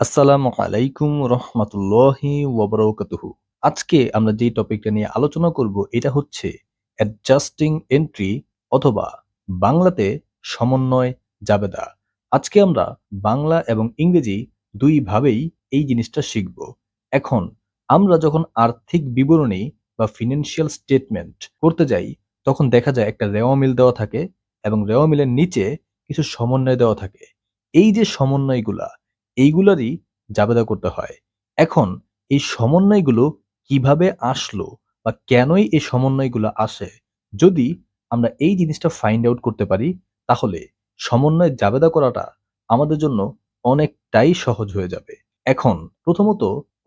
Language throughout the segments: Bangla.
আসসালামু আলাইকুম রহমতুল্লাহি ওয়াবারাকাতুহু। আজকে আমরা যে টপিকটা নিয়ে আলোচনা করব এটা হচ্ছে অ্যাডজাস্টিং এন্ট্রি অথবা বাংলাতে সমন্বয় জাবেদা। আজকে আমরা বাংলা এবং ইংরেজি দুইভাবেই এই জিনিসটা শিখব। এখন আমরা যখন আর্থিক বিবরণী বা ফিনান্সিয়াল স্টেটমেন্ট করতে যাই তখন দেখা যায় একটা রেওয়া মিল দেওয়া থাকে এবং রেওয়া মিলের নিচে কিছু সমন্বয় দেওয়া থাকে। এই যে সমন্বয়গুলা এইগুলারই জাবেদা করতে হয়। এখন এই সমন্বয়গুলো কিভাবে আসলো বা কেনই এই সমন্বয়গুলো আসে, যদি আমরা এই জিনিসটা ফাইন্ড আউট করতে পারি তাহলে সমন্বয় জাবেদা করাটা আমাদের জন্য অনেকটাই সহজ হয়ে যাবে। এখন প্রথমত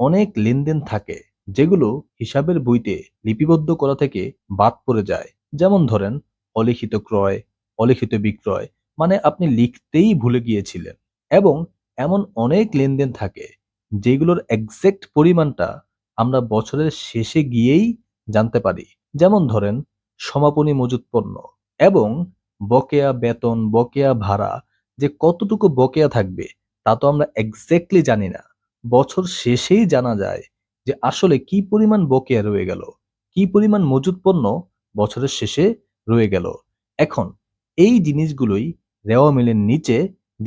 অনেক লেনদেন থাকে যেগুলো হিসাবের বইতে লিপিবদ্ধ করা থেকে বাদ পড়ে যায়। যেমন ধরেন অলিখিত ক্রয়, অলিখিত বিক্রয়, মানে আপনি লিখতেই ভুলে গিয়েছিলেন। এবং এমন অনেক লেনদেন থাকে যেগুলোর এক্সাক্ট পরিমাণটা আমরা বছরের শেষে গিয়েই জানতে পারি। যেমন ধরেন সমাপনী মজুত পণ্য এবং বকেয়া বেতন, বকেয়া ভাড়া, যে কতটুকু বকেয়া থাকবে তা তো আমরা এক্স্যাক্টলি জানি না। বছর শেষেই জানা যায় যে আসলে কি পরিমাণ বকেয়া রয়ে গেল, কি পরিমাণ মজুত পণ্য বছরের শেষে রয়ে গেল। এখন এই জিনিসগুলোই রেওয়া মিলের নিচে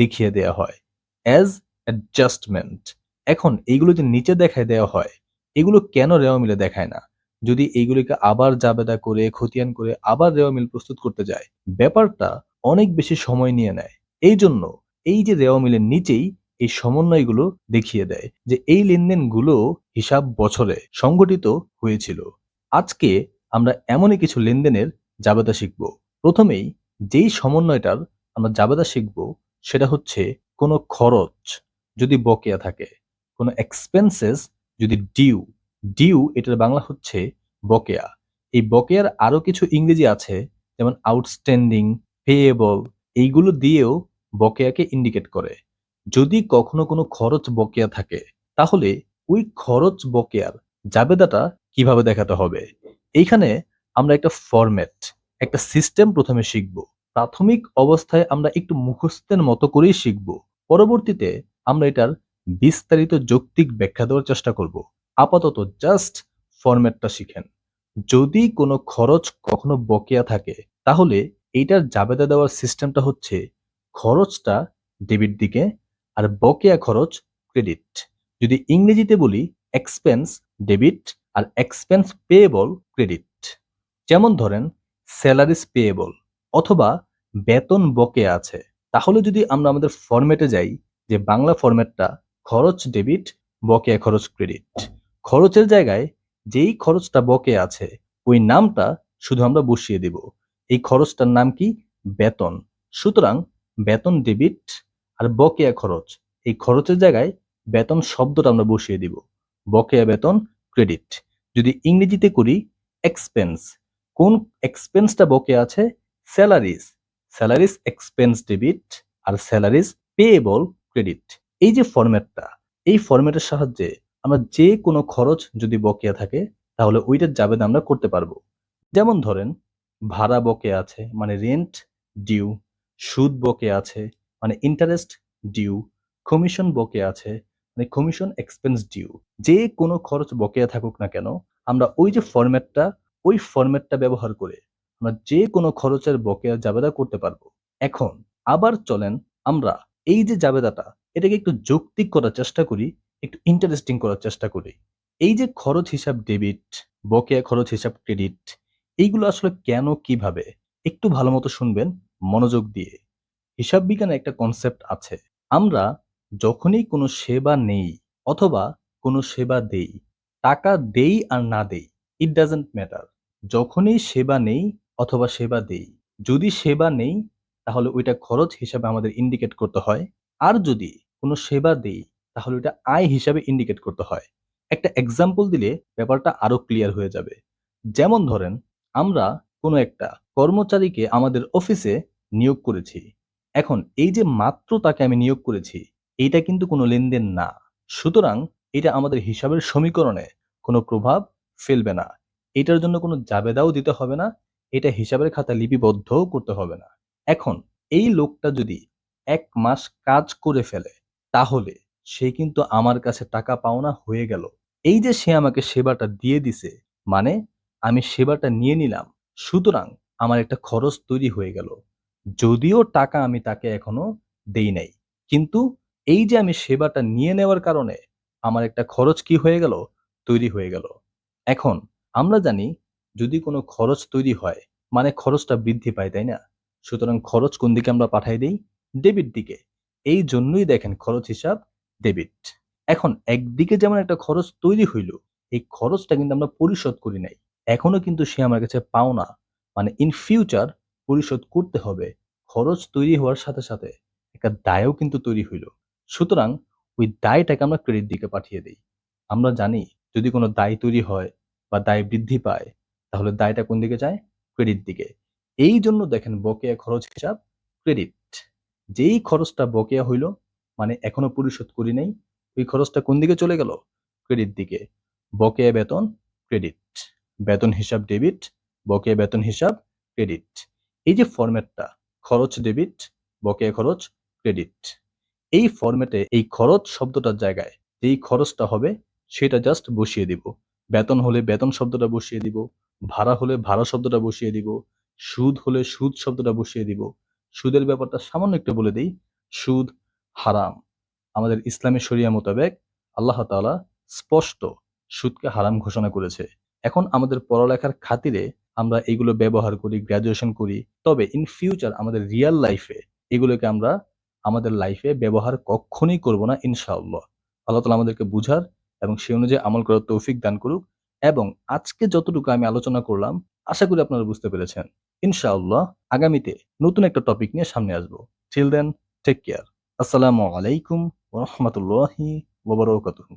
দেখিয়ে দেয়া হয় অ্যাজ অ্যাডজাস্টমেন্ট। এখন এইগুলো যে নিচে দেখায় দেওয়া হয়, এগুলো কেন রেওয়া মিলে দেখায় না? যদি এইগুলিকে আবার জাবেদা করে খতিয়ান করে আবার রেওয়া মিল প্রস্তুত করতে যায়, ব্যাপারটা অনেক বেশি সময় নিয়ে নেয়। এই জন্য এই যে রেওয়া মিলের নিচেই এই সমন্বয়গুলো দেখিয়ে দেয় যে এই লেনদেনগুলো হিসাব বছরে সংগঠিত হয়েছিল। আজকে আমরা এমনই কিছু লেনদেনের জাবেদা শিখব। প্রথমেই যেই সমন্বয়টার আমরা জাবেদা শিখব সেটা হচ্ছে কোনো খরচ যদি বকেয়া থাকে, কোনো এক্সপেন্সেস যদি ডিউ, ডিউ এটার বাংলা হচ্ছে বকেয়া। এই বকেয়ার আরো কিছু ইংরেজি আছে, যেমন আউটস্ট্যান্ডিং, পেয়েবল, এইগুলো দিয়েও বকেয়াকে ইন্ডিকেট করে। যদি কখনো কোনো খরচ বকেয়া থাকে তাহলে ওই খরচ বকেয়ার জাবেদাটা কিভাবে দেখাতে হবে, এইখানে আমরা একটা ফরম্যাট, একটা সিস্টেম প্রথমে শিখব। প্রাথমিক অবস্থায় আমরা একটু মুখস্থের মতো করেই শিখব, পরবর্তীতে আমরা এটার বিস্তারিত যৌক্তিক ব্যাখ্যা দেওয়ার চেষ্টা করব। আপাতত জাস্ট ফরম্যাটটা শিখেন। যদি কোনো খরচ কখনো বকেয়া থাকে তাহলে এইটার জাবেদা দেওয়ার সিস্টেমটা হচ্ছে খরচটা ডেবিট দিকে আর বকেয়া খরচ ক্রেডিট। যদি ইংরেজিতে বলি এক্সপেন্স ডেবিট আর এক্সপেন্স পেয়েবল ক্রেডিট। যেমন ধরেন স্যালারিজ পেয়েবল অথবা বেতন বকেয়া আছে, তাহলে যদি আমরা আমাদের ফরম্যাটে যাই, যে বাংলা ফরম্যাটটা খরচ ডেবিট, বকেয়া খরচ ক্রেডিট। খরচের জায়গায় যেই খরচটা বকেয়া আছে ওই নামটা শুধু আমরা বসিয়ে দিব। এই খরচটার নাম কি? বেতন। সুতরাং বেতন ডেবিট আর বকেয়া খরচ, এই খরচের জায়গায় বেতন শব্দটা আমরা বসিয়ে দিব, বকেয়া বেতন ক্রেডিট। যদি ইংরেজিতে করি এক্সপেন্স, কোন এক্সপেন্সটা বকেয়া আছে? স্যালারিজ, স্যালারিজ এক্সপেন্স ডেবিট আর স্যালারিজ পেয়েবল ক্রেডিট। এই যে ফরম্যাটটা, এই ফরম্যাটের সাহায্যে আমরা যে কোনো খরচ যদি বকেয়া থাকে তাহলে ওইটার জাবেদা আমরা করতে পারবো। যেমন ধরেন ভাড়া বকেয়া আছে মানে রেন্ট ডিউ, সুদ বকেয়া আছে মানে ইন্টারেস্ট ডিউ, কমিশন বকেয়া আছে মানে কমিশন এক্সপেন্স ডিউ। যে কোনো খরচ বকেয়া থাকুক না কেন, আমরা ওই যে ফরম্যাটটা, ওই ফরম্যাটটা ব্যবহার করে আমরা যে কোনো খরচের বকেয়া জাবেদা করতে পারবো। এখন আবার চলেন আমরা এই যে জাবেদাটা, এটাকে একটু যৌক্তিক করার চেষ্টা করি, একটু ইন্টারেস্টিং করার চেষ্টা করি। এই যে খরচ হিসাব ডেবিট, বকেয়া খরচ হিসাব ক্রেডিট, এইগুলো আসলে কেন কিভাবে, একটু ভালো মতো শুনবেন মনোযোগ দিয়ে। হিসাব বিজ্ঞানে একটা কনসেপ্ট আছে, আমরা যখনই কোনো সেবা নেই অথবা কোনো সেবা দেই, টাকা দেই আর না দেই, ইট ডাজন্ট ম্যাটার। যখনই সেবা নেই অথবা সেবা দেই, যদি সেবা নেই তাহলে ওইটা খরচ হিসাবে আমাদের ইন্ডিকেট করতে হয়, আর যদি কোনো সেবা দেই তাহলে ওইটা আয় হিসাবে ইন্ডিকেট করতে হয়। একটা এক্সাম্পল দিলে ব্যাপারটা আরো ক্লিয়ার হয়ে যাবে। যেমন ধরেন আমরা কোনো একটা কর্মচারীকে আমাদের অফিসে নিয়োগ করেছি। এখন এই যে মাত্র তাকে আমি নিয়োগ করেছি, এইটা কিন্তু কোনো লেনদেন না। সুতরাং এটা আমাদের হিসাবের সমীকরণে কোনো প্রভাব ফেলবে না। এটার জন্য কোনো জাবেদাও দিতে হবে না, এটা হিসাবের খাতায় লিপিবদ্ধও করতে হবে না। এখন এই লোকটা যদি ১ মাস কাজ করে ফেলে তাহলে সে কিন্তু আমার কাছে টাকা পাওনা হয়ে গেল। এই যে সে আমাকে সেবাটা দিয়ে দিছে, মানে আমি সেবাটা নিয়ে নিলাম, সুতরাং আমার একটা খরচ তৈরি হয়ে গেল। যদিও টাকা আমি তাকে এখনো দেই নাই, কিন্তু এই যে আমি সেবাটা নিয়ে নেওয়ার কারণে আমার একটা খরচ কি হয়ে গেল, তৈরি হয়ে গেল। এখন আমরা জানি যদি কোনো খরচ তৈরি হয় মানে খরচটা বৃদ্ধি পায়, তাই না? সুতরাং খরচ কোন দিকে আমরা পাঠাই দেই, ডেবিট দিকে। এই জন্যই দেখেন খরচ হিসাব ডেবিট। এখন একদিকে যেমন একটা খরচ তৈরি হইল, এই খরচটা কিন্তু আমরা পরিশোধ করি নাই, এখনো কিন্তু সে আমার কাছে পাওনা, মানে ইন ফিউচার পরিশোধ করতে হবে। খরচ তৈরি হওয়ার সাথে সাথে একটা দায়ও কিন্তু তৈরি হইল, সুতরাং ওই দায়টাকে আমরা ক্রেডিট দিকে পাঠিয়ে দিই। আমরা জানি যদি কোনো দায় তৈরি হয় বা দায় বৃদ্ধি পায়, তাহলে দায়টা কোন দিকে যায়, ক্রেডিট দিকে। এই জন্য দেখেন বকেয়া খরচ হিসাব ক্রেডিট। যেই খরচটা বকেয়া হইল, মানে এখনো পরিশোধ করি নাই, ওই খরচটা কোন দিকে চলে গেল, ক্রেডিট দিকে। বকেয়া বেতন ক্রেডিট, বেতন হিসাব ডেবিট, বকেয়া বেতন হিসাব ক্রেডিট। এই যে ফরম্যাটটা, খরচ ডেবিট, বকেয়া খরচ ক্রেডিট, এই ফরম্যাটে এই খরচ শব্দটার জায়গায় যেই খরচটা হবে সেটা জাস্ট বসিয়ে দিব। বেতন হলে বেতন শব্দটা বসিয়ে দিব, ভাড়া হলে ভাড়া শব্দটা বসিয়ে দিব, সুদ হলে সুদ শব্দটা বসিয়ে দিব। সুদের ব্যাপারটা সামান্য একটু বলে দিই, সুদ হারাম। আমাদের ইসলামী শরিয়া মোতাবেক আল্লাহ তাআলা স্পষ্ট সুদকে হারাম ঘোষণা করেছে। এখন আমাদের পড়ালেখার খাতিরে আমরা এগুলো ব্যবহার করি, গ্র্যাজুয়েশন করি, তবে ইন ফিউচার আমাদের রিয়াল লাইফে এগুলোকে আমরা আমাদের লাইফে ব্যবহার কখনোই করব না ইনশাআল্লাহ। আল্লাহ তাআলা আমাদেরকে বুঝার এবং সে অনুযায়ী আমল করার তৌফিক দান করুক। এবং আজকে যতটুকু আমি আলোচনা করলাম, আশা করি আপনারা বুঝতে পেরেছেন। ইনশাআল্লাহ আগামীতে নতুন একটা টপিক নিয়ে সামনে আসবো। Till then, take care. আসসালামু আলাইকুম ওয়া রাহমাতুল্লাহি ওয়া বারাকাতুহু।